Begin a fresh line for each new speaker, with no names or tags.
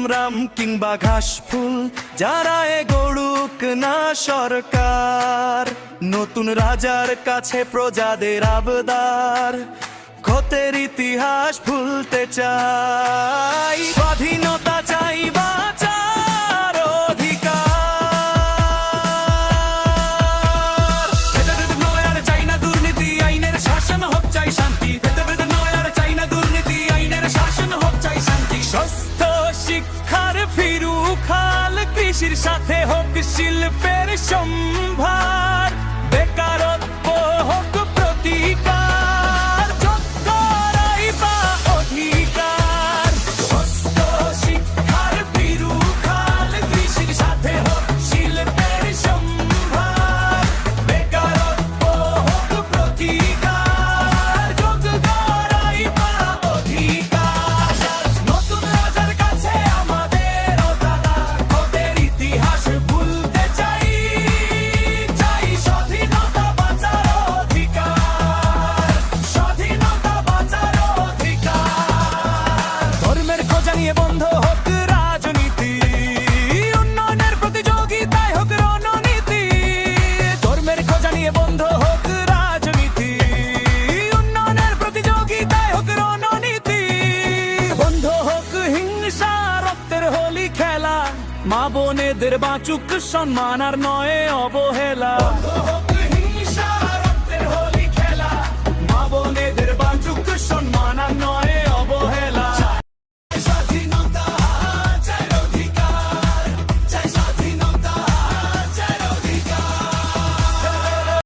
সংগ্রাম কিংবা ঘাস ফুল যারা গড়ুক না সরকার, নতুন রাজার কাছে প্রজাদের আবদার, ক্ষতের ইতিহাস ভুলতে চাই, স্বাধীনতা চাই বাঁচার অধিকার। ভেদাভেদ নয় আর চাই না দুর্নীতি, আইনের শাসন হোক চাই শান্তি। ভেদাভেদ নয় আর চাই না দুর্নীতি, আইনের শাসন হোক চাই শান্তি। স্বাস্থ্য শিক্ষার ফিরুক হাল, কৃষির সাথে হোক শিল্পের সম্ভার, বেকারত্ব হোক প্রতিকার, যোগ্যরাই বা অধিকার। স্বাস্থ্য শিক্ষার ফিরুক হাল, কৃষির সাথে হোক শিল্পের সম্ভার, বেকারত্ব হোক প্রতিকার, যোগ্যরাই বা অধিকার। নতুন রাজার কাছে আমাদের দাদা, ক্ষতের ইতিহাস ভুলতে চাই, চাই স্বাধীনতা বাঁচার অধিকার, স্বাধীনতা বাঁচার অধিকার। ধর্মের খোঁজা নিয়ে বন্ধ হোক রাজনীতি, উন্নয়নের প্রতিযোগিতায় হোক রণনীতি। ধর্মের খোঁজা নিয়ে বন্ধ হোক রাজনীতি, উন্নয়নের প্রতিযোগিতায় হোক রণনীতি। বন্ধ হোক হিংসা, রক্তের হোলি খেলা, মা বোনেদের বাঁচুক সম্মান আর নয় অবহেলা।